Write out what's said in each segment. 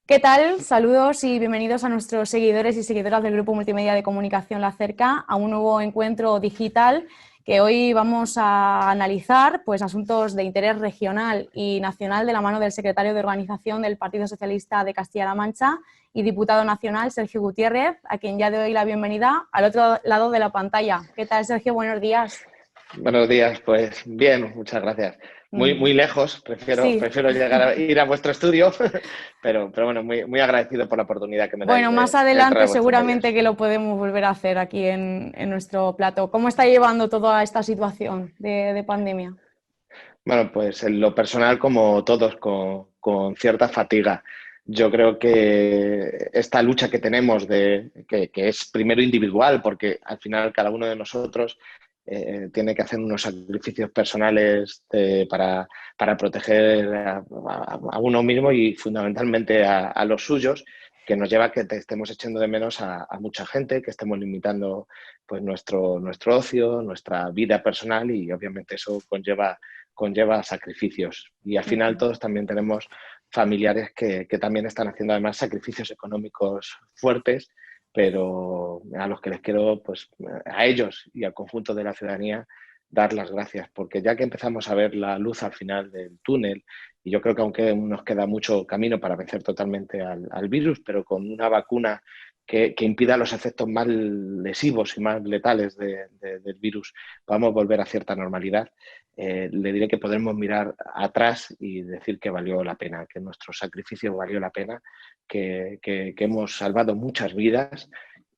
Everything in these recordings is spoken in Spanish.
¿Qué tal? Saludos y bienvenidos a nuestros seguidores y seguidoras del Grupo Multimedia de Comunicación La Cerca, a un nuevo encuentro digital que hoy vamos a analizar asuntos de interés regional y nacional de la mano del secretario de Organización del Partido Socialista de Castilla-La Mancha y diputado nacional, Sergio Gutiérrez, a quien ya doy la bienvenida al otro lado de la pantalla. ¿Qué tal, Sergio? Buenos días. Buenos días, pues bien, muchas gracias. Muy lejos, Sí. prefiero llegar a ir a vuestro estudio, pero bueno, muy agradecido por la oportunidad que me dais Bueno, más de entrar adelante a vuestros seguramente medios. que lo podemos volver a hacer aquí en nuestro plato. ¿Cómo está llevando toda esta situación de pandemia? Bueno, pues en lo personal, como todos, con cierta fatiga. Yo creo que esta lucha que tenemos, que es primero individual, porque al final cada uno de nosotros tiene que hacer unos sacrificios personales para proteger a uno mismo y fundamentalmente a los suyos, que nos lleva a que te estemos echando de menos a mucha gente, que estemos limitando pues, nuestro ocio, nuestra vida personal y obviamente eso conlleva sacrificios. Y al final todos también tenemos familiares que también están haciendo además sacrificios económicos fuertes, pero a los que les quiero, pues a ellos y al conjunto de la ciudadanía, dar las gracias, porque ya que empezamos a ver la luz al final del túnel, y yo creo que aunque nos queda mucho camino para vencer totalmente al virus, pero con una vacuna que impida los efectos más lesivos y más letales del virus, podamos volver a cierta normalidad, le diré que podremos mirar atrás y decir que valió la pena, que nuestro sacrificio valió la pena, que hemos salvado muchas vidas,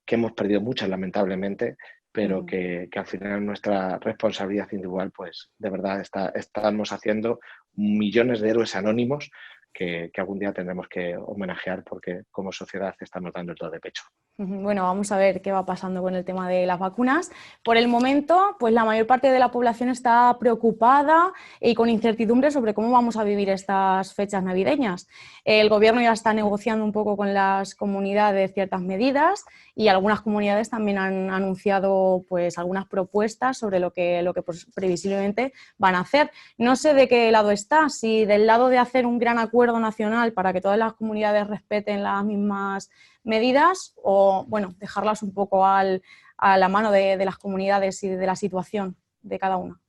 que hemos perdido muchas lamentablemente, pero que al final nuestra responsabilidad individual, pues de verdad estamos haciendo millones de héroes anónimos que algún día tendremos que homenajear porque como sociedad estamos dando el todo de pecho. Bueno, vamos a ver qué va pasando con el tema de las vacunas. Por el momento, pues la mayor parte de la población está preocupada y con incertidumbre sobre cómo vamos a vivir estas fechas navideñas. El gobierno ya está negociando un poco con las comunidades ciertas medidas y algunas comunidades también han anunciado pues algunas propuestas sobre lo que pues, previsiblemente van a hacer. No sé de qué lado está, si del lado de hacer un gran acuerdo nacional para que todas las comunidades respeten las mismas medidas o, bueno, dejarlas un poco a la mano de las comunidades y de la situación de cada una.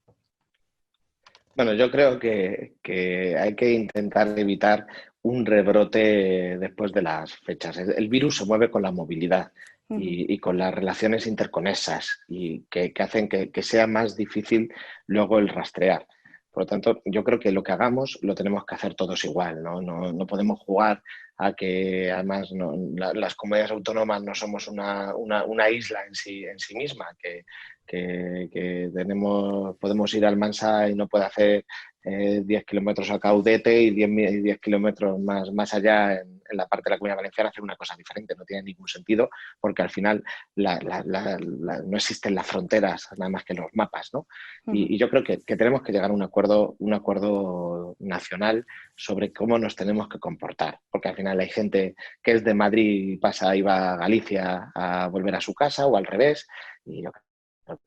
Bueno, yo creo que hay que intentar evitar un rebrote después de las fechas. El virus se mueve con la movilidad y con las relaciones interconexas y que hacen que sea más difícil luego el rastrear. Por lo tanto, yo creo que lo que hagamos lo tenemos que hacer todos igual, ¿no? No podemos jugar a que además las comunidades autónomas no somos una isla en sí misma, que podemos ir al Mansa y no puede hacer 10 kilómetros a Caudete y 10 kilómetros más allá en la parte de la Comunidad Valenciana hacer una cosa diferente. No tiene ningún sentido porque al final no existen las fronteras nada más que los mapas, ¿no? Y yo creo que tenemos que llegar a un acuerdo nacional sobre cómo nos tenemos que comportar, porque al final hay gente que es de Madrid y va a Galicia a volver a su casa o al revés, y yo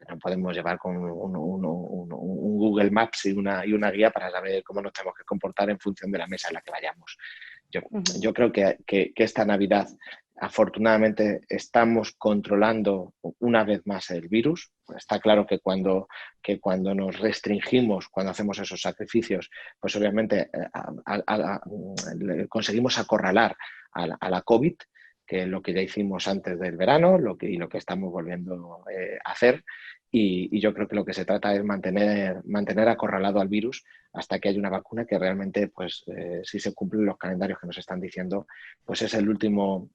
no podemos llevar con un Google Maps y una guía para saber cómo nos tenemos que comportar en función de la mesa en la que vayamos. Yo creo que esta Navidad, afortunadamente, estamos controlando una vez más el virus. Está claro que cuando nos restringimos, cuando hacemos esos sacrificios, pues obviamente conseguimos acorralar a la COVID, que es lo que ya hicimos antes del verano y lo que estamos volviendo a hacer. Y yo creo que lo que se trata es mantener acorralado al virus hasta que haya una vacuna que realmente, pues, si se cumplen los calendarios que nos están diciendo, pues es el último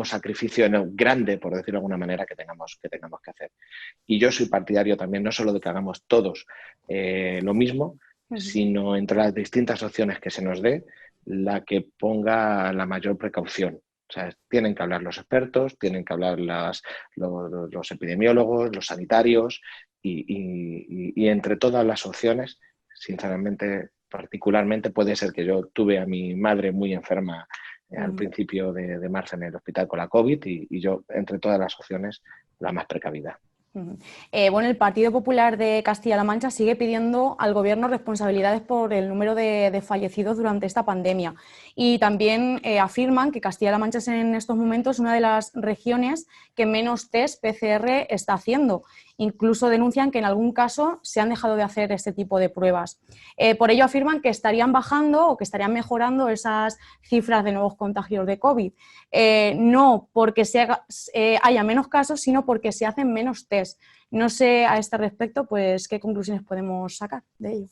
sacrificio grande, por decirlo de alguna manera, que tengamos que hacer. Y yo soy partidario también, no solo de que hagamos todos lo mismo, sino entre las distintas opciones que se nos dé, la que ponga la mayor precaución. O sea, tienen que hablar los expertos, tienen que hablar los epidemiólogos, los sanitarios y entre todas las opciones, sinceramente, particularmente puede ser que yo tuve a mi madre muy enferma al principio de marzo en el hospital con la COVID y yo, entre todas las opciones, la más precavida. Ujú. Bueno, el Partido Popular de Castilla-La Mancha sigue pidiendo al Gobierno responsabilidades por el número de fallecidos durante esta pandemia y también afirman que Castilla-La Mancha es en estos momentos una de las regiones que menos test PCR está haciendo. Incluso denuncian que en algún caso se han dejado de hacer este tipo de pruebas. Por ello afirman que estarían bajando o que estarían mejorando esas cifras de nuevos contagios de COVID. No porque haya menos casos, sino porque se hacen menos test. No sé a este respecto, pues, qué conclusiones podemos sacar de ello.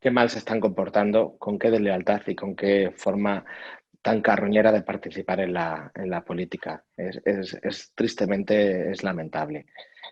Qué mal se están comportando, con qué deslealtad y con qué forma tan carroñera de participar en la política. Tristemente, es lamentable.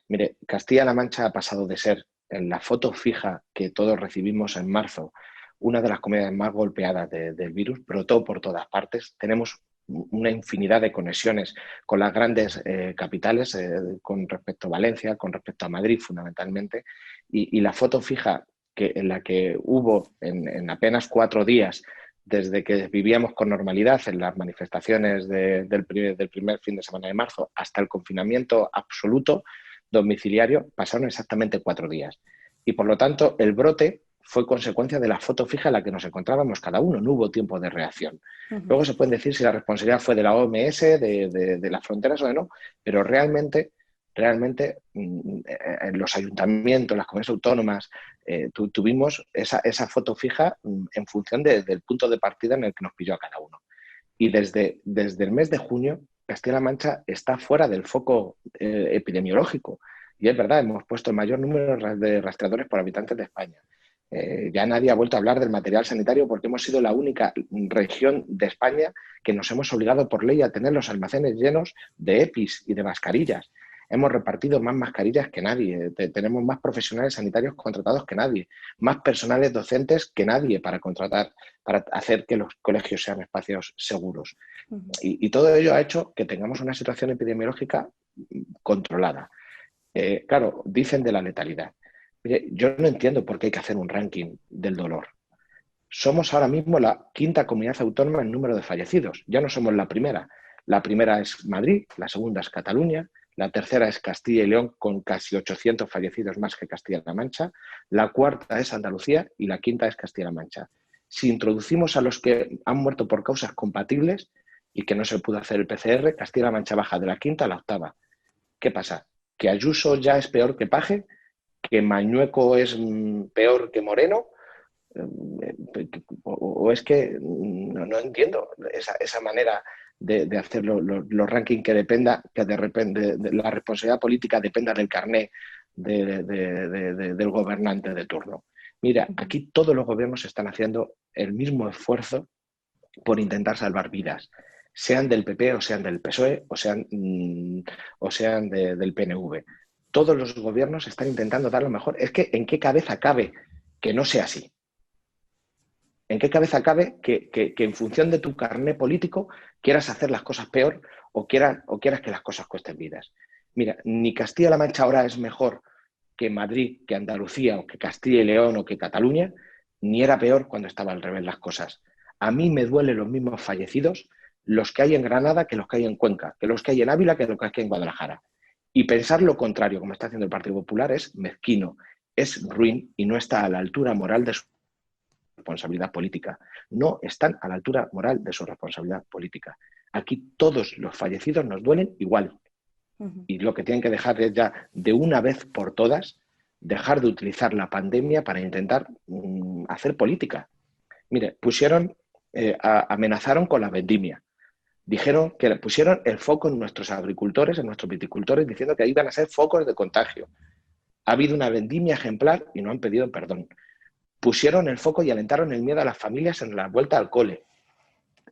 Mire, Castilla-La Mancha ha pasado de ser, en la foto fija que todos recibimos en marzo, una de las comunidades más golpeadas del virus, brotó por todas partes. Tenemos una infinidad de conexiones con las grandes capitales, con respecto a Valencia, con respecto a Madrid fundamentalmente, y la foto fija en la que hubo en apenas 4 días, desde que vivíamos con normalidad en las manifestaciones del primer fin de semana de marzo hasta el confinamiento absoluto domiciliario, pasaron exactamente 4 días. Y por lo tanto, el brote fue consecuencia de la foto fija en la que nos encontrábamos cada uno, no hubo tiempo de reacción. Luego se puede decir si la responsabilidad fue de la OMS, de las fronteras o de no, pero realmente en los ayuntamientos, las comunidades autónomas, tuvimos esa foto fija en función del punto de partida en el que nos pilló a cada uno. Y desde el mes de junio, Castilla-La Mancha está fuera del foco epidemiológico. Y es verdad, hemos puesto el mayor número de rastreadores por habitantes de España. Ya nadie ha vuelto a hablar del material sanitario porque hemos sido la única región de España que nos hemos obligado por ley a tener los almacenes llenos de EPIs y de mascarillas. Hemos repartido más mascarillas que nadie, tenemos más profesionales sanitarios contratados que nadie, más personales docentes que nadie para hacer que los colegios sean espacios seguros. Y todo ello ha hecho que tengamos una situación epidemiológica controlada. Claro, dicen de la letalidad. Mire, yo no entiendo por qué hay que hacer un ranking del dolor. Somos ahora mismo la 5ª comunidad autónoma en número de fallecidos. Ya no somos la primera. La primera es Madrid, la segunda es Cataluña, la tercera es Castilla y León con casi 800 fallecidos más que Castilla-La Mancha, la cuarta es Andalucía y la quinta es Castilla-La Mancha. Si introducimos a los que han muerto por causas compatibles y que no se pudo hacer el PCR, Castilla-La Mancha baja de la 5ª a la 8ª. ¿Qué pasa? ¿Que Ayuso ya es peor que Paje? ¿Que Mañueco es peor que Moreno? ¿O es que no entiendo esa manera de hacer los rankings que dependa, que de repente de la responsabilidad política dependa del carné del gobernante de turno? Mira, aquí todos los gobiernos están haciendo el mismo esfuerzo por intentar salvar vidas, sean del PP o sean del PSOE o sean del PNV. Todos los gobiernos están intentando dar lo mejor. Es que ¿en qué cabeza cabe que no sea así? ¿En qué cabeza cabe que en función de tu carné político quieras hacer las cosas peor o quieras que las cosas cuesten vidas? Mira, ni Castilla-La Mancha ahora es mejor que Madrid, que Andalucía o que Castilla y León o que Cataluña, ni era peor cuando estaba al revés las cosas. A mí me duelen los mismos fallecidos los que hay en Granada que los que hay en Cuenca, que los que hay en Ávila que los que hay en Guadalajara. Y pensar lo contrario, como está haciendo el Partido Popular, es mezquino, es ruin y no está a la altura moral de su responsabilidad política. No están a la altura moral de su responsabilidad política. Aquí todos los fallecidos nos duelen igual. Y lo que tienen que dejar es ya, de una vez por todas, dejar de utilizar la pandemia para intentar hacer política. Mire, amenazaron con la vendimia. Dijeron que pusieron el foco en nuestros agricultores, en nuestros viticultores, diciendo que iban a ser focos de contagio. Ha habido una vendimia ejemplar y no han pedido perdón. Pusieron el foco y alentaron el miedo a las familias en la vuelta al cole.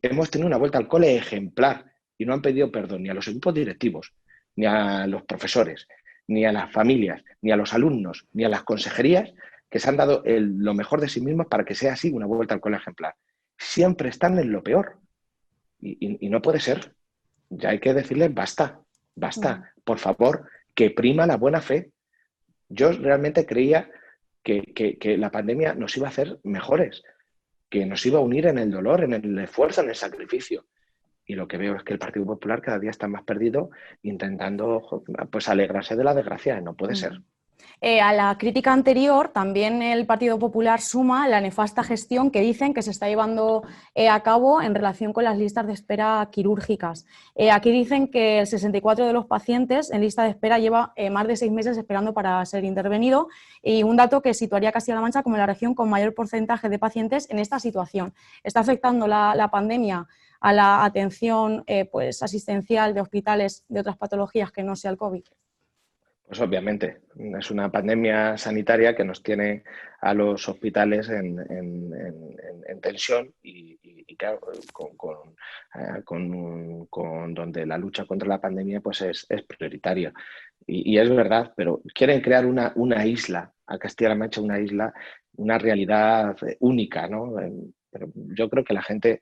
Hemos tenido una vuelta al cole ejemplar y no han pedido perdón ni a los equipos directivos, ni a los profesores, ni a las familias, ni a los alumnos, ni a las consejerías que se han dado lo mejor de sí mismos para que sea así una vuelta al cole ejemplar. Siempre están en lo peor y no puede ser. Ya hay que decirles basta, basta, por favor, que prima la buena fe. Yo realmente creía que la pandemia nos iba a hacer mejores, que nos iba a unir en el dolor, en el esfuerzo, en el sacrificio. Y lo que veo es que el Partido Popular cada día está más perdido intentando pues alegrarse de la desgracia. No puede ser. A la crítica anterior, también el Partido Popular suma la nefasta gestión que dicen que se está llevando a cabo en relación con las listas de espera quirúrgicas. Aquí dicen que el 64% de los pacientes en lista de espera lleva más de 6 meses esperando para ser intervenido, y un dato que situaría a Castilla-La Mancha como la región con mayor porcentaje de pacientes en esta situación. ¿Está afectando la pandemia a la atención pues, asistencial de hospitales de otras patologías que no sea el COVID? Pues obviamente, es una pandemia sanitaria que nos tiene a los hospitales en tensión y claro, con donde la lucha contra la pandemia pues es prioritaria. Y es verdad, pero quieren crear una isla, a Castilla-La Mancha una isla, una realidad única, ¿no? Pero yo creo que la gente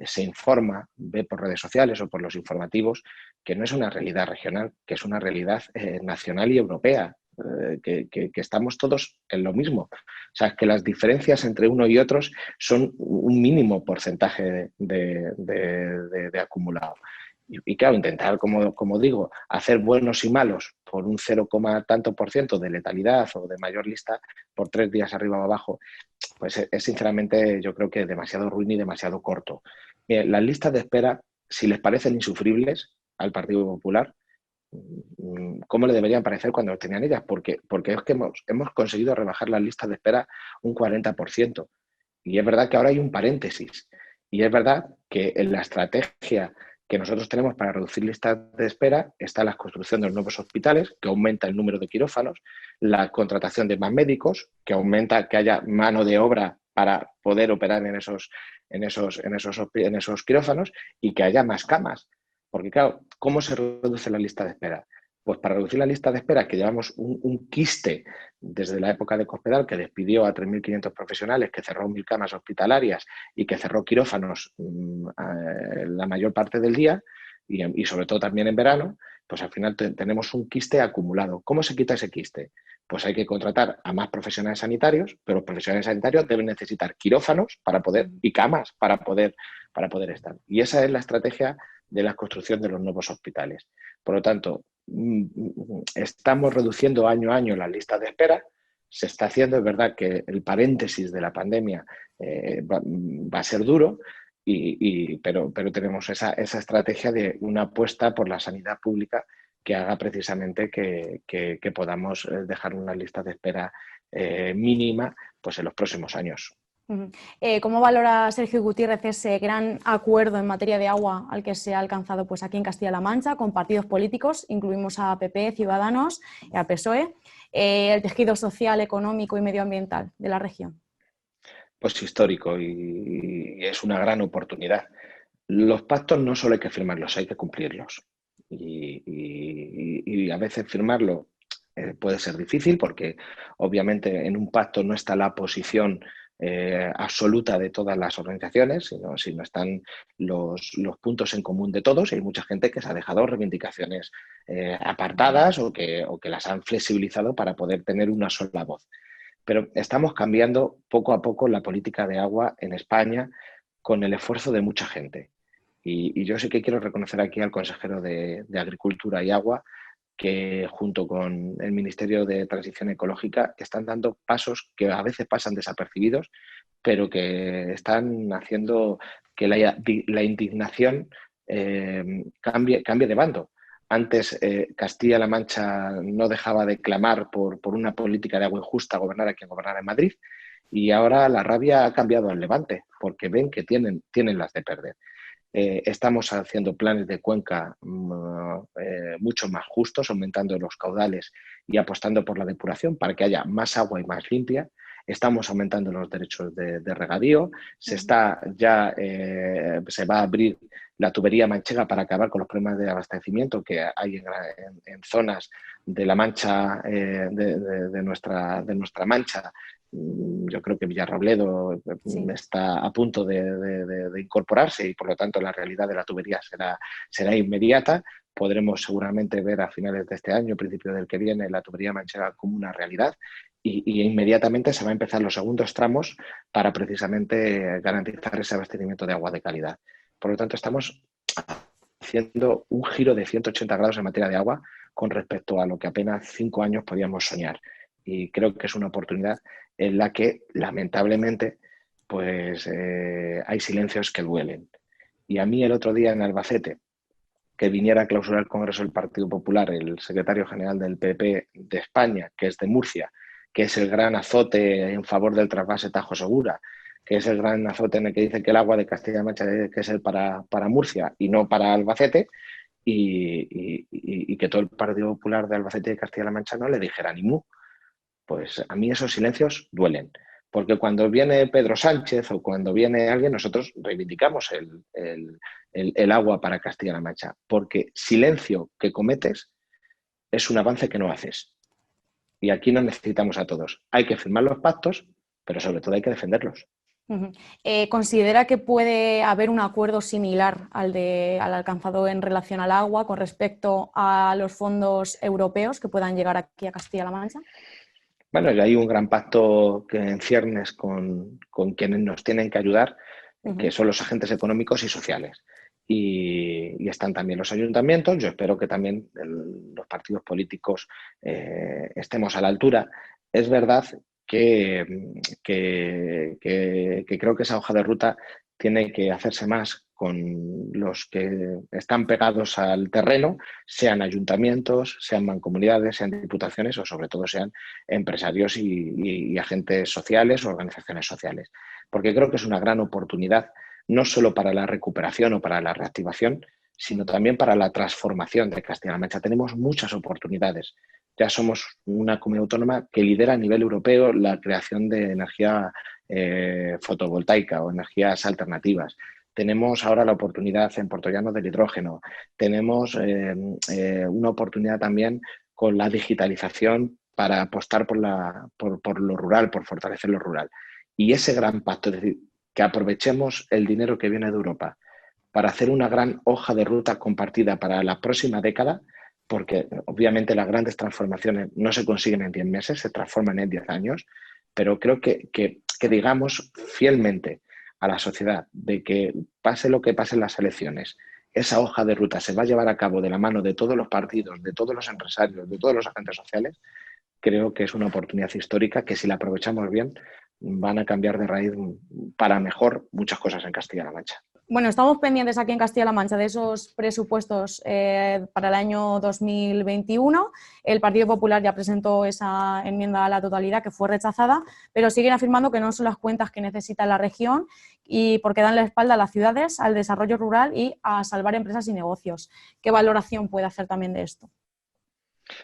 se informa, ve por redes sociales o por los informativos, que no es una realidad regional, que es una realidad nacional y europea, que estamos todos en lo mismo. O sea, que las diferencias entre uno y otros son un mínimo porcentaje de acumulado. Y claro, intentar, como digo, hacer buenos y malos por un 0, tanto por ciento de letalidad o de mayor lista por 3 días arriba o abajo, pues es sinceramente yo creo que demasiado ruin y demasiado corto. Las listas de espera, si les parecen insufribles al Partido Popular, ¿cómo le deberían parecer cuando tenían ellas? Porque es que hemos conseguido rebajar las listas de espera un 40%. Y es verdad que ahora hay un paréntesis. Y es verdad que en la estrategia que nosotros tenemos para reducir listas de espera está la construcción de los nuevos hospitales, que aumenta el número de quirófanos, la contratación de más médicos, que aumenta que haya mano de obra para poder operar en esos quirófanos, y que haya más camas. Porque claro, ¿cómo se reduce la lista de espera? Pues para reducir la lista de espera, que llevamos un quiste desde la época de Cospedal, que despidió a 3.500 profesionales, que cerró 1.000 camas hospitalarias y que cerró quirófanos la mayor parte del día y sobre todo también en verano, pues al final tenemos un quiste acumulado. ¿Cómo se quita ese quiste? Pues hay que contratar a más profesionales sanitarios, pero los profesionales sanitarios deben necesitar quirófanos para poder, y camas para poder estar. Y esa es la estrategia de la construcción de los nuevos hospitales. Por lo tanto, estamos reduciendo año a año las listas de espera. Se está haciendo, es verdad que el paréntesis de la pandemia va a ser duro, pero tenemos esa estrategia de una apuesta por la sanidad pública que haga precisamente que podamos dejar una lista de espera mínima pues en los próximos años. ¿Cómo valora Sergio Gutiérrez ese gran acuerdo en materia de agua al que se ha alcanzado pues, aquí en Castilla-La Mancha con partidos políticos? Incluimos a PP, Ciudadanos y a PSOE, el tejido social, económico y medioambiental de la región. Pues histórico y es una gran oportunidad. Los pactos no solo hay que firmarlos, hay que cumplirlos. Y a veces firmarlo puede ser difícil porque obviamente en un pacto no está la posición absoluta de todas las organizaciones, sino están los puntos en común de todos. Y hay mucha gente que se ha dejado reivindicaciones apartadas o que las han flexibilizado para poder tener una sola voz. Pero estamos cambiando poco a poco la política de agua en España con el esfuerzo de mucha gente. Y yo sí que quiero reconocer aquí al consejero de Agricultura y Agua, que junto con el Ministerio de Transición Ecológica están dando pasos que a veces pasan desapercibidos, pero que están haciendo que la indignación cambie de bando. Antes Castilla-La Mancha no dejaba de clamar por una política de agua injusta, gobernar a quien gobernara en Madrid, y ahora la rabia ha cambiado al Levante, porque ven que tienen las de perder. Estamos haciendo planes de cuenca mucho más justos, aumentando los caudales y apostando por la depuración para que haya más agua y más limpia. Estamos aumentando los derechos de regadío. Se va a abrir la tubería manchega para acabar con los problemas de abastecimiento que hay en zonas de la Mancha, de nuestra Mancha. Yo creo que Villarrobledo está a punto de incorporarse y por lo tanto la realidad de la tubería será inmediata. Podremos seguramente ver a finales de este año, principio del que viene, la tubería manchega como una realidad y inmediatamente se van a empezar los segundos tramos para precisamente garantizar ese abastecimiento de agua de calidad. Por lo tanto, estamos haciendo un giro de 180 grados en materia de agua con respecto a lo que apenas 5 años podíamos soñar. Y creo que es una oportunidad en la que, lamentablemente, pues hay silencios que duelen. Y a mí el otro día en Albacete, que viniera a clausurar el Congreso del Partido Popular, el secretario general del PP de España, que es de Murcia, que es el gran azote en favor del trasvase Tajo Segura, que es el gran azote en el que dice que el agua de Castilla-La Mancha debe que ser para Murcia y no para Albacete, y que todo el Partido Popular de Albacete y de Castilla-La Mancha no le dijera ni mu. Pues a mí esos silencios duelen, porque cuando viene Pedro Sánchez o cuando viene alguien, nosotros reivindicamos el agua para Castilla-La Mancha, porque silencio que cometes es un avance que no haces. Y aquí nos necesitamos a todos. Hay que firmar los pactos, pero sobre todo hay que defenderlos. ¿Considera que puede haber un acuerdo similar al alcanzado en relación al agua con respecto a los fondos europeos que puedan llegar aquí a Castilla-La Mancha? Bueno, ya hay un gran pacto que en ciernes con quienes nos tienen que ayudar, que son los agentes económicos y sociales. Y están también los ayuntamientos. Yo espero que también los partidos políticos estemos a la altura. Es verdad que creo que esa hoja de ruta tiene que hacerse más con los que están pegados al terreno, sean ayuntamientos, sean mancomunidades, sean diputaciones o sobre todo sean empresarios y agentes sociales o organizaciones sociales. Porque creo que es una gran oportunidad no solo para la recuperación o para la reactivación, sino también para la transformación de Castilla-La Mancha. Tenemos muchas oportunidades. Ya somos una comunidad autónoma que lidera a nivel europeo la creación de energía fotovoltaica o energías alternativas. Tenemos ahora la oportunidad en Puertollano del hidrógeno. Tenemos una oportunidad también con la digitalización para apostar por lo rural, por fortalecer lo rural. Y ese gran pacto, es decir, que aprovechemos el dinero que viene de Europa para hacer una gran hoja de ruta compartida para la próxima década, porque obviamente las grandes transformaciones no se consiguen en 10 meses, se transforman en 10 años, pero creo que digamos fielmente a la sociedad de que pase lo que pase en las elecciones, esa hoja de ruta se va a llevar a cabo de la mano de todos los partidos, de todos los empresarios, de todos los agentes sociales. Creo que es una oportunidad histórica que si la aprovechamos bien van a cambiar de raíz para mejor muchas cosas en Castilla-La Mancha. Bueno, estamos pendientes aquí en Castilla-La Mancha de esos presupuestos para el año 2021. El Partido Popular ya presentó esa enmienda a la totalidad que fue rechazada, pero siguen afirmando que no son las cuentas que necesita la región y porque dan la espalda a las ciudades, al desarrollo rural y a salvar empresas y negocios. ¿Qué valoración puede hacer también de esto?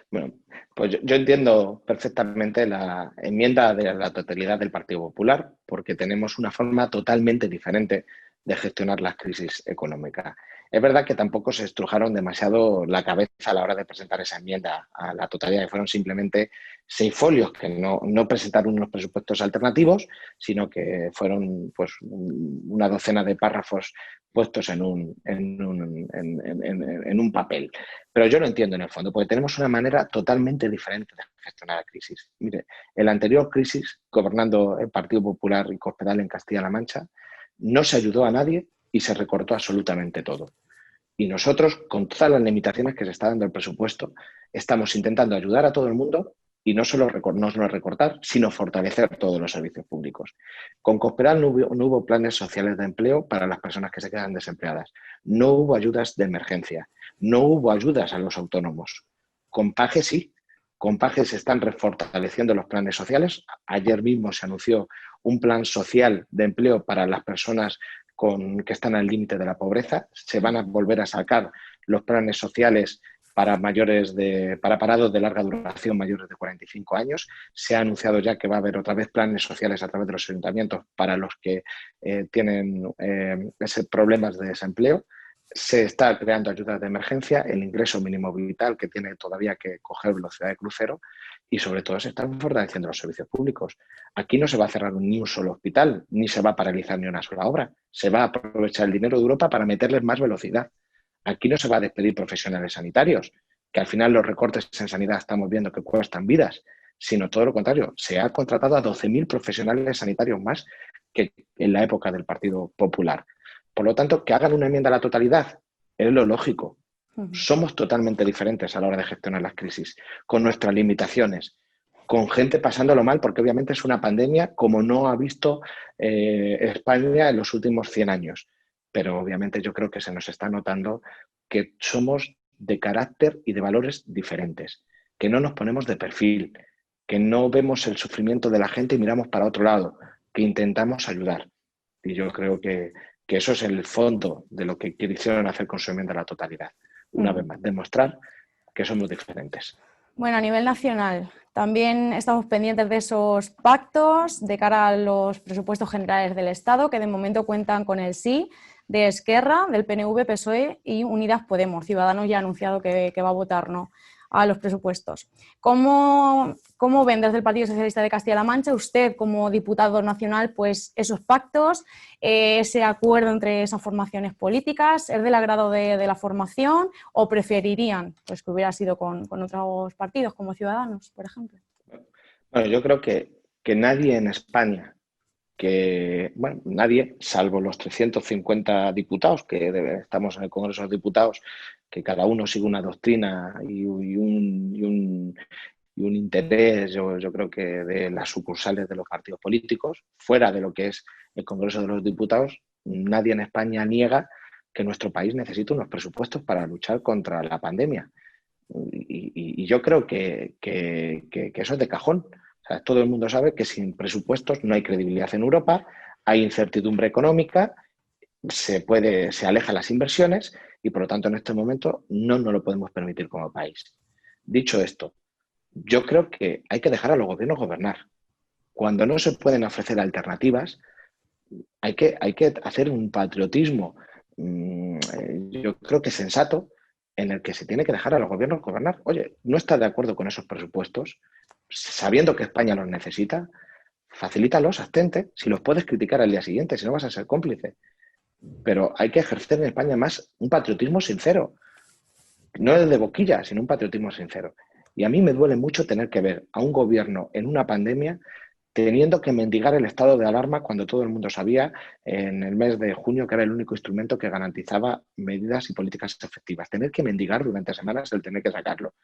Bueno, pues yo entiendo perfectamente la enmienda de la totalidad del Partido Popular porque tenemos una forma totalmente diferente de gestionar las crisis económicas. Es verdad que tampoco se estrujaron demasiado la cabeza a la hora de presentar esa enmienda a la totalidad, que fueron simplemente 6 folios que no presentaron unos presupuestos alternativos, sino que fueron pues una docena de párrafos puestos en un papel. Pero yo lo entiendo en el fondo, porque tenemos una manera totalmente diferente de gestionar la crisis. Mire, en la anterior crisis, gobernando el Partido Popular y Cospedal en Castilla-La Mancha, no se ayudó a nadie y se recortó absolutamente todo. Y nosotros, con todas las limitaciones que se está dando el presupuesto, estamos intentando ayudar a todo el mundo y no solo recortar, sino fortalecer todos los servicios públicos. Con Cospedal no hubo planes sociales de empleo para las personas que se quedan desempleadas. No hubo ayudas de emergencia. No hubo ayudas a los autónomos. Con PAGE sí. Con PAGE se están refortaleciendo los planes sociales. Ayer mismo se anunció un plan social de empleo para las personas que están al límite de la pobreza. Se van a volver a sacar los planes sociales para parados de larga duración mayores de 45 años. Se ha anunciado ya que va a haber otra vez planes sociales a través de los ayuntamientos para los que tienen problemas de desempleo. Se está creando ayudas de emergencia, el ingreso mínimo vital que tiene todavía que coger velocidad de crucero y sobre todo se están fortaleciendo los servicios públicos. Aquí no se va a cerrar ni un solo hospital, ni se va a paralizar ni una sola obra. Se va a aprovechar el dinero de Europa para meterles más velocidad. Aquí no se va a despedir profesionales sanitarios, que al final los recortes en sanidad estamos viendo que cuestan vidas, sino todo lo contrario. Se ha contratado a 12.000 profesionales sanitarios más que en la época del Partido Popular. Por lo tanto, que hagan una enmienda a la totalidad, es lo lógico. Ujú. Somos totalmente diferentes a la hora de gestionar las crisis, con nuestras limitaciones, con gente pasándolo mal, porque obviamente es una pandemia como no ha visto España en los últimos 100 años. Pero obviamente yo creo que se nos está notando que somos de carácter y de valores diferentes, que no nos ponemos de perfil, que no vemos el sufrimiento de la gente y miramos para otro lado, que intentamos ayudar. Y yo creo que eso es el fondo de lo que quisieron hacer con su enmienda a la totalidad. Una vez Ujú. más, demostrar que somos diferentes. Bueno, a nivel nacional, también estamos pendientes de esos pactos de cara a los presupuestos generales del Estado, que de momento cuentan con el sí de Esquerra, del PNV, PSOE y Unidas Podemos. Ciudadanos ya ha anunciado que va a votar no a los presupuestos. ¿Cómo ven desde el Partido Socialista de Castilla-La Mancha, usted como diputado nacional, pues esos pactos, ese acuerdo entre esas formaciones políticas? ¿Es del agrado de la formación o preferirían pues, que hubiera sido con otros partidos como Ciudadanos, por ejemplo? Bueno, yo creo que nadie en España, nadie, salvo los 350 diputados estamos en el Congreso de los Diputados, que cada uno sigue una doctrina y un interés, yo creo que de las sucursales de los partidos políticos, fuera de lo que es el Congreso de los Diputados, nadie en España niega que nuestro país necesita unos presupuestos para luchar contra la pandemia. Y yo creo que eso es de cajón. O sea, todo el mundo sabe que sin presupuestos no hay credibilidad en Europa, hay incertidumbre económica, se alejan las inversiones y por lo tanto en este momento no nos lo podemos permitir como país. Dicho esto, yo creo que hay que dejar a los gobiernos gobernar. Cuando no se pueden ofrecer alternativas, hay que hacer un patriotismo, yo creo que sensato, en el que se tiene que dejar a los gobiernos gobernar. Oye, no estás de acuerdo con esos presupuestos, sabiendo que España los necesita, facilítalos, abstente, si los puedes criticar al día siguiente, si no vas a ser cómplice. Pero hay que ejercer en España más un patriotismo sincero, no el de boquilla, sino un patriotismo sincero. Y a mí me duele mucho tener que ver a un gobierno en una pandemia teniendo que mendigar el estado de alarma cuando todo el mundo sabía en el mes de junio que era el único instrumento que garantizaba medidas y políticas efectivas. Tener que mendigar durante semanas el tener que sacarlo.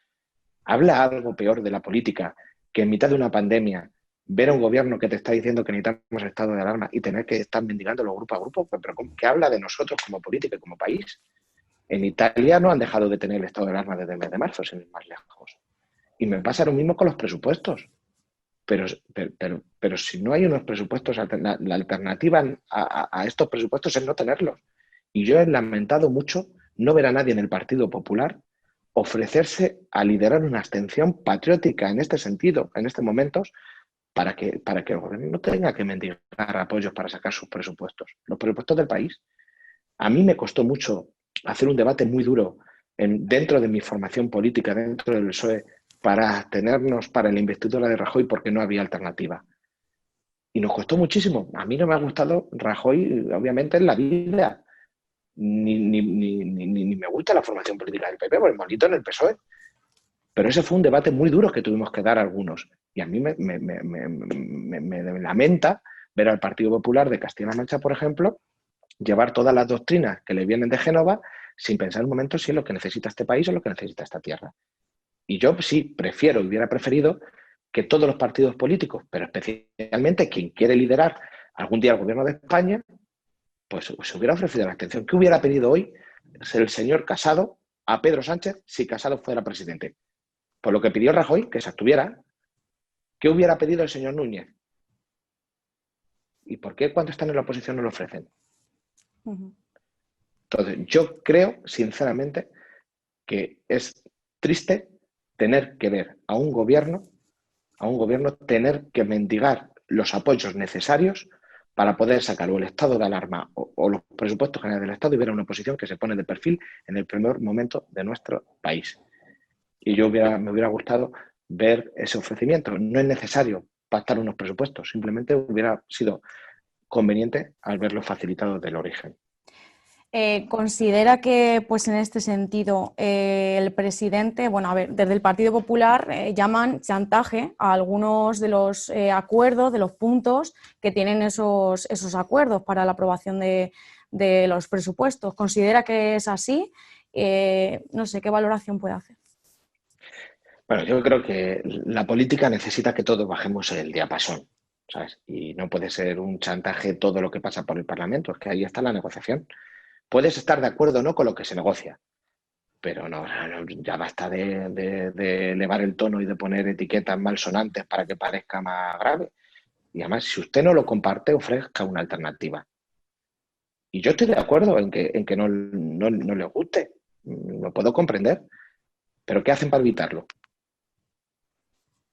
Habla algo peor de la política que en mitad de una pandemia ver a un gobierno que te está diciendo que necesitamos estado de alarma y tener que estar mendigándolo grupo a grupo, pero ¿qué habla de nosotros como política y como país? En Italia no han dejado de tener el estado de alarma desde el mes de marzo, sin ir más lejos. Y me pasa lo mismo con los presupuestos. Pero si no hay unos presupuestos, la alternativa a estos presupuestos es no tenerlos. Y yo he lamentado mucho no ver a nadie en el Partido Popular ofrecerse a liderar una abstención patriótica en este sentido, en estos momentos, para que el gobierno no tenga que mendigar apoyos para sacar sus presupuestos, los presupuestos del país. A mí me costó mucho hacer un debate muy duro dentro de mi formación política, dentro del PSOE, para tenernos para la investidura de Rajoy porque no había alternativa. Y nos costó muchísimo. A mí no me ha gustado Rajoy, obviamente, en la vida. Ni me gusta la formación política del PP, por el monito en el PSOE. Pero ese fue un debate muy duro que tuvimos que dar algunos. Y a mí me lamenta ver al Partido Popular de Castilla-La Mancha, por ejemplo, llevar todas las doctrinas que le vienen de Génova sin pensar un momento si es lo que necesita este país o lo que necesita esta tierra. Y yo sí hubiera preferido que todos los partidos políticos, pero especialmente quien quiere liderar algún día el gobierno de España, pues se hubiera ofrecido la abstención. ¿Qué hubiera pedido hoy el señor Casado a Pedro Sánchez si Casado fuera presidente? Por lo que pidió Rajoy, que se abstuviera. ¿Qué hubiera pedido el señor Núñez? ¿Y por qué cuando están en la oposición no lo ofrecen? Entonces, yo creo, sinceramente, que es triste tener que ver a un gobierno tener que mendigar los apoyos necesarios para poder sacar o el estado de alarma o los presupuestos generales del Estado y ver a una oposición que se pone de perfil en el primer momento de nuestro país. Y me hubiera gustado ver ese ofrecimiento. No es necesario pactar unos presupuestos, simplemente hubiera sido conveniente al verlos facilitados del origen. ¿Considera que, pues en este sentido, el presidente, bueno, a ver, desde el Partido Popular llaman chantaje a algunos de los acuerdos, de los puntos que tienen esos acuerdos para la aprobación de de los presupuestos. ¿Considera que es así? No sé, ¿qué valoración puede hacer? Bueno, yo creo que la política necesita que todos bajemos el diapasón, ¿sabes? Y no puede ser un chantaje todo lo que pasa por el Parlamento, es que ahí está la negociación. Puedes estar de acuerdo o no con lo que se negocia, pero ya basta de elevar el tono y de poner etiquetas malsonantes para que parezca más grave. Y además, si usted no lo comparte, ofrezca una alternativa. Y yo estoy de acuerdo en que no les guste, lo puedo comprender, pero ¿qué hacen para evitarlo?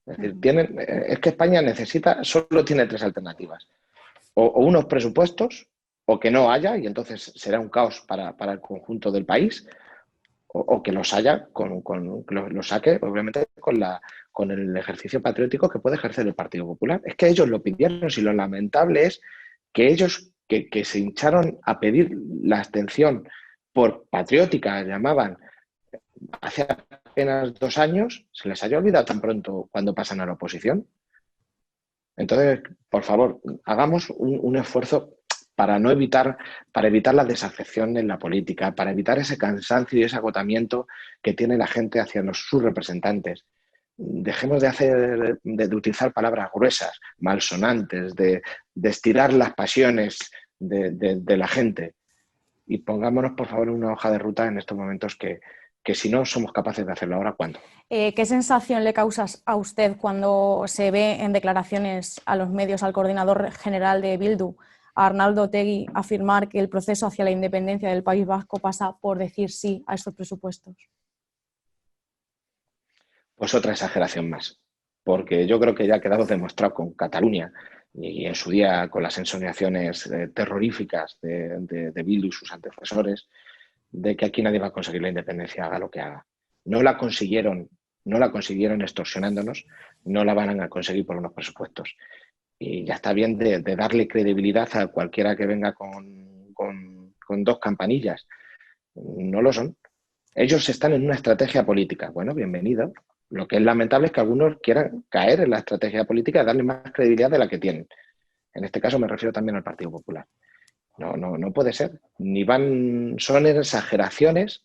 Es decir, es que España solo tiene tres alternativas. O unos presupuestos, o que no haya, y entonces será un caos para el conjunto del país, o que los haya, lo saque, obviamente, con el ejercicio patriótico que puede ejercer el Partido Popular. Es que ellos lo pidieron, y lo lamentable es que ellos que se hincharon a pedir la abstención por patriótica, llamaban, hace apenas 2 años, se les haya olvidado tan pronto cuando pasan a la oposición. Entonces, por favor, hagamos un esfuerzo para evitar la desafección en la política, para evitar ese cansancio y ese agotamiento que tiene la gente hacia sus representantes. Dejemos de utilizar palabras gruesas, malsonantes, de estirar las pasiones de la gente y pongámonos, por favor, en una hoja de ruta en estos momentos que si no somos capaces de hacerlo ahora, ¿cuándo? ¿Qué sensación le causa a usted cuando se ve en declaraciones a los medios al coordinador general de Bildu, a Arnaldo Otegi, afirmar que el proceso hacia la independencia del País Vasco pasa por decir sí a estos presupuestos? Pues otra exageración más, porque yo creo que ya ha quedado demostrado con Cataluña y en su día con las ensoñaciones terroríficas de Bildu y sus antecesores, de que aquí nadie va a conseguir la independencia, haga lo que haga. No la consiguieron extorsionándonos, no la van a conseguir por unos presupuestos. Y ya está bien de darle credibilidad a cualquiera que venga con 2 campanillas. No lo son. Ellos están en una estrategia política. Bueno, bienvenido. Lo que es lamentable es que algunos quieran caer en la estrategia política y darle más credibilidad de la que tienen. En este caso me refiero también al Partido Popular. No puede ser. Son exageraciones,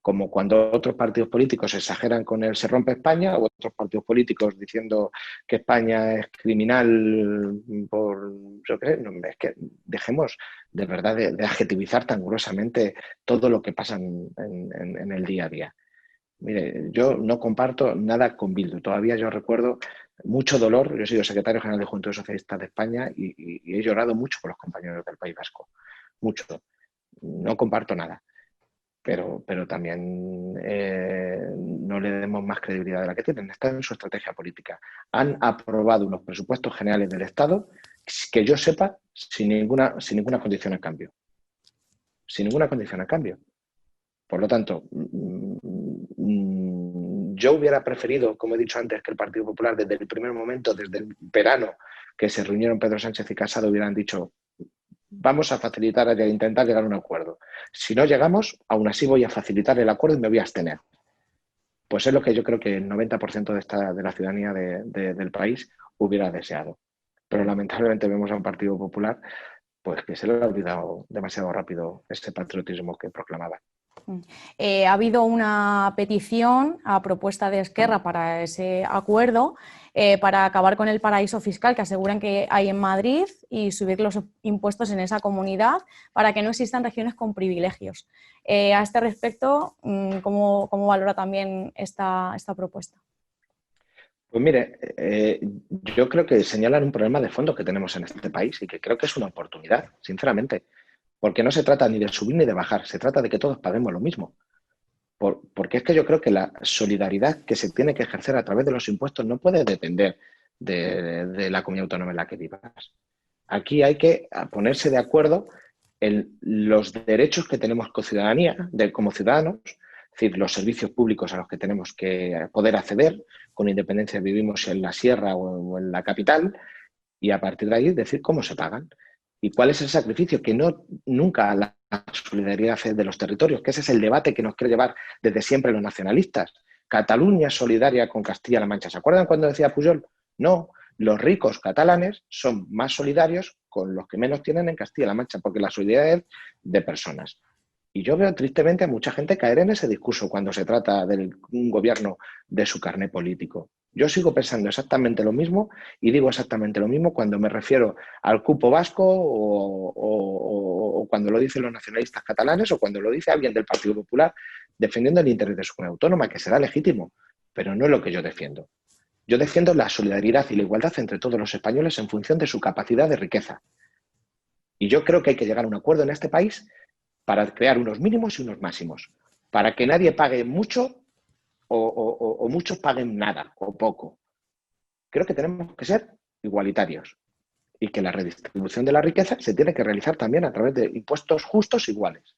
como cuando otros partidos políticos exageran con el se rompe España, o otros partidos políticos diciendo que España es criminal por, yo qué sé, es que dejemos de verdad de adjetivizar tan gruesamente todo lo que pasa en el día a día. Mire, yo no comparto nada con Bildu. Todavía yo recuerdo mucho dolor. Yo he sido secretario general de Juventud Socialista de España y he llorado mucho por los compañeros del País Vasco. Mucho. No comparto nada. Pero también no le demos más credibilidad de la que tienen. Está en su estrategia política. Han aprobado unos presupuestos generales del Estado que yo sepa sin ninguna condición a cambio. Sin ninguna condición a cambio. Por lo tanto, yo hubiera preferido, como he dicho antes, que el Partido Popular desde el primer momento, desde el verano que se reunieron Pedro Sánchez y Casado, hubieran dicho vamos a facilitar e intentar llegar a un acuerdo. Si no llegamos, aún así voy a facilitar el acuerdo y me voy a abstener. Pues es lo que yo creo que el 90% de la ciudadanía del país hubiera deseado. Pero lamentablemente vemos a un Partido Popular pues que se le ha olvidado demasiado rápido ese patriotismo que proclamaba. Ha habido una petición a propuesta de Esquerra para ese acuerdo para acabar con el paraíso fiscal que aseguran que hay en Madrid y subir los impuestos en esa comunidad para que no existan regiones con privilegios. A este respecto, ¿cómo valora también esta propuesta? Pues mire, yo creo que señalan un problema de fondo que tenemos en este país y que creo que es una oportunidad, sinceramente. Porque no se trata ni de subir ni de bajar, se trata de que todos paguemos lo mismo. Porque es que yo creo que la solidaridad que se tiene que ejercer a través de los impuestos no puede depender de la comunidad autónoma en la que vivas. Aquí hay que ponerse de acuerdo en los derechos que tenemos como ciudadanos, es decir, los servicios públicos a los que tenemos que poder acceder, con independencia vivimos en la sierra o en la capital, y a partir de ahí decir cómo se pagan. ¿Y cuál es el sacrificio? Que nunca la solidaridad es de los territorios, que ese es el debate que nos quiere llevar desde siempre los nacionalistas. Cataluña es solidaria con Castilla-La Mancha. ¿Se acuerdan cuando decía Pujol? No, los ricos catalanes son más solidarios con los que menos tienen en Castilla-La Mancha, porque la solidaridad es de personas. Y yo veo tristemente a mucha gente caer en ese discurso cuando se trata de un gobierno de su carné político. Yo sigo pensando exactamente lo mismo y digo exactamente lo mismo cuando me refiero al cupo vasco o cuando lo dicen los nacionalistas catalanes o cuando lo dice alguien del Partido Popular defendiendo el interés de su comunidad autónoma, que será legítimo, pero no es lo que yo defiendo. Yo defiendo la solidaridad y la igualdad entre todos los españoles en función de su capacidad de riqueza. Y yo creo que hay que llegar a un acuerdo en este país para crear unos mínimos y unos máximos, para que nadie pague mucho o muchos paguen nada o poco. Creo que tenemos que ser igualitarios y que la redistribución de la riqueza se tiene que realizar también a través de impuestos justos iguales.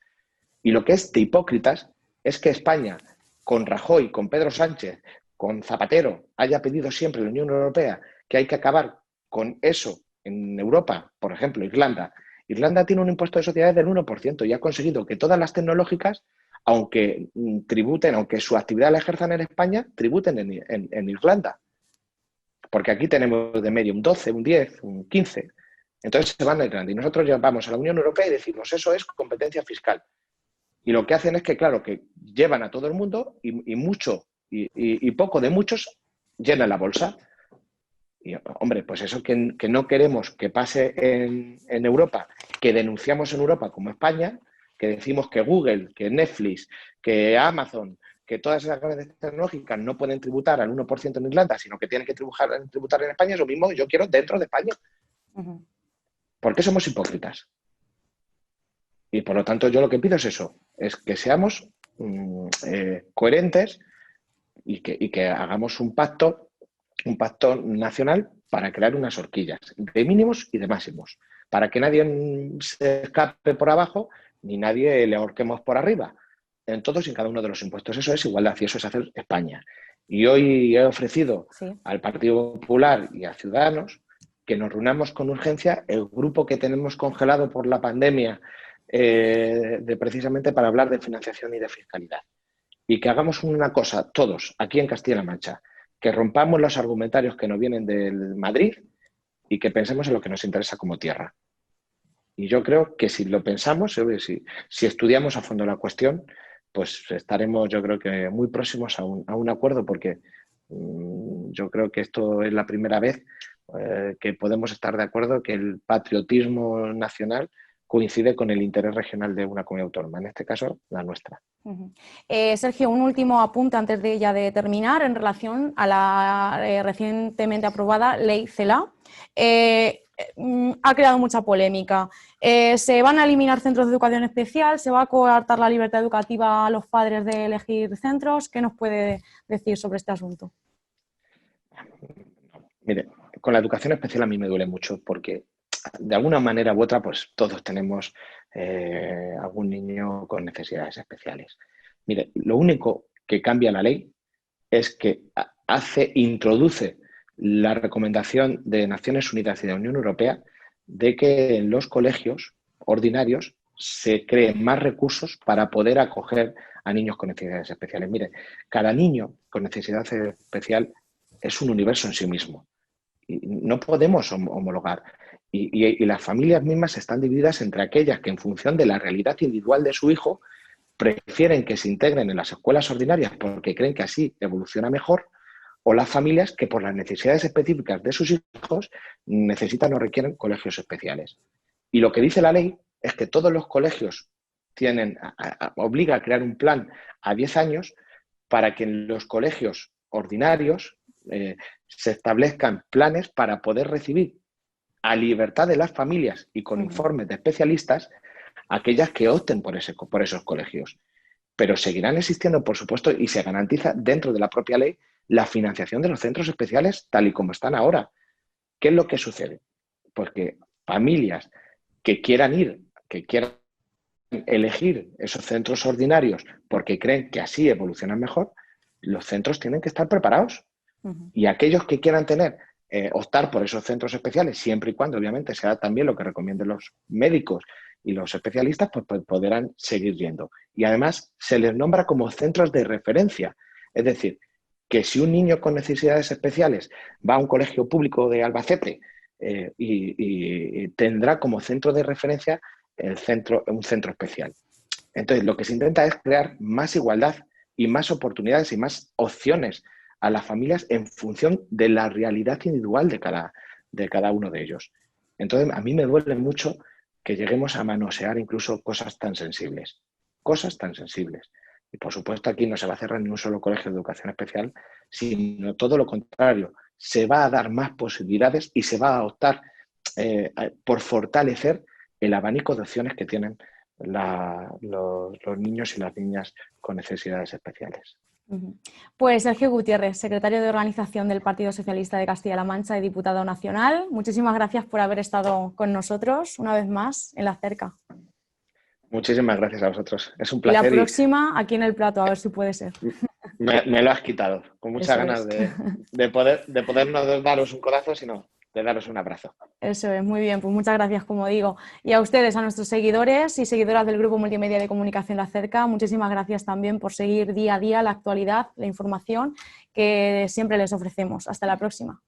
Y lo que es de hipócritas es que España, con Rajoy, con Pedro Sánchez, con Zapatero, haya pedido siempre a la Unión Europea que hay que acabar con eso en Europa, por ejemplo, Irlanda. Irlanda tiene un impuesto de sociedades del 1% y ha conseguido que todas las tecnológicas, aunque tributen, aunque su actividad la ejerzan en España, tributen en Irlanda. Porque aquí tenemos de medio un 12, un 10, un 15. Entonces se van a Irlanda y nosotros vamos a la Unión Europea y decimos eso es competencia fiscal. Y lo que hacen es que, claro, que llevan a todo el mundo y mucho y poco de muchos llenan la bolsa. Y, hombre, pues eso que no queremos que pase en Europa, que denunciamos en Europa como España, que decimos que Google, que Netflix, que Amazon, que todas esas grandes tecnológicas no pueden tributar al 1% en Irlanda, sino que tienen que tributar en España, es lo mismo que yo quiero dentro de España. ¿Por qué somos hipócritas? Y por lo tanto yo lo que pido es eso, es que seamos coherentes y que hagamos un pacto nacional para crear unas horquillas de mínimos y de máximos, para que nadie se escape por abajo ni nadie le ahorquemos por arriba, en todos y en cada uno de los impuestos. Eso es igualdad y eso es hacer España. Y hoy he ofrecido al Partido Popular y a Ciudadanos que nos reunamos con urgencia el grupo que tenemos congelado por la pandemia precisamente para hablar de financiación y de fiscalidad. Y que hagamos una cosa, todos, aquí en Castilla-La Mancha, que rompamos los argumentarios que nos vienen del Madrid y que pensemos en lo que nos interesa como tierra. Y yo creo que si lo pensamos, si estudiamos a fondo la cuestión, pues estaremos, yo creo que muy próximos a un acuerdo, porque yo creo que esto es la primera vez que podemos estar de acuerdo que el patriotismo nacional coincide con el interés regional de una comunidad autónoma, en este caso la nuestra. Sergio, un último apunte antes de terminar en relación a la recientemente aprobada ley CELA. Ha creado mucha polémica. ¿Se van a eliminar centros de educación especial? ¿Se va a coartar la libertad educativa a los padres de elegir centros? ¿Qué nos puede decir sobre este asunto? Mire, con la educación especial a mí me duele mucho porque de alguna manera u otra pues todos tenemos algún niño con necesidades especiales. Mire, lo único que cambia la ley es que introduce la recomendación de Naciones Unidas y de la Unión Europea de que en los colegios ordinarios se creen más recursos para poder acoger a niños con necesidades especiales. Mire, cada niño con necesidad especial es un universo en sí mismo. Y no podemos homologar. Y las familias mismas están divididas entre aquellas que en función de la realidad individual de su hijo prefieren que se integren en las escuelas ordinarias porque creen que así evoluciona mejor, o las familias que por las necesidades específicas de sus hijos necesitan o requieren colegios especiales. Y lo que dice la ley es que todos los colegios obliga a crear un plan a 10 años para que en los colegios ordinarios se establezcan planes para poder recibir a libertad de las familias y con informes de especialistas aquellas que opten por esos colegios. Pero seguirán existiendo, por supuesto, y se garantiza dentro de la propia ley la financiación de los centros especiales tal y como están ahora. ¿Qué es lo que sucede? Pues que familias que quieran elegir esos centros ordinarios porque creen que así evolucionan mejor, los centros tienen que estar preparados. Y aquellos que quieran optar por esos centros especiales, siempre y cuando obviamente sea también lo que recomienden los médicos y los especialistas, pues podrán seguir yendo. Y además se les nombra como centros de referencia. Es decir, que si un niño con necesidades especiales va a un colegio público de Albacete y tendrá como centro de referencia un centro especial. Entonces, lo que se intenta es crear más igualdad y más oportunidades y más opciones a las familias en función de la realidad individual de cada uno de ellos. Entonces, a mí me duele mucho que lleguemos a manosear incluso cosas tan sensibles. Cosas tan sensibles. Y, por supuesto, aquí no se va a cerrar ni un solo colegio de educación especial, sino todo lo contrario. Se va a dar más posibilidades y se va a optar por fortalecer el abanico de opciones que tienen los niños y las niñas con necesidades especiales. Pues Sergio Gutiérrez, secretario de Organización del Partido Socialista de Castilla-La Mancha y diputado nacional, muchísimas gracias por haber estado con nosotros una vez más en La Cerca. Muchísimas gracias a vosotros. Es un Y la placer próxima aquí en el plato, a ver si puede ser. Me lo has quitado. Con muchas Eso ganas es. de poder no daros un codazo, sino de daros un abrazo. Eso es, muy bien, pues muchas gracias, como digo. Y a ustedes, a nuestros seguidores y seguidoras del Grupo Multimedia de Comunicación La Cerca, muchísimas gracias también por seguir día a día la actualidad, la información que siempre les ofrecemos. Hasta la próxima.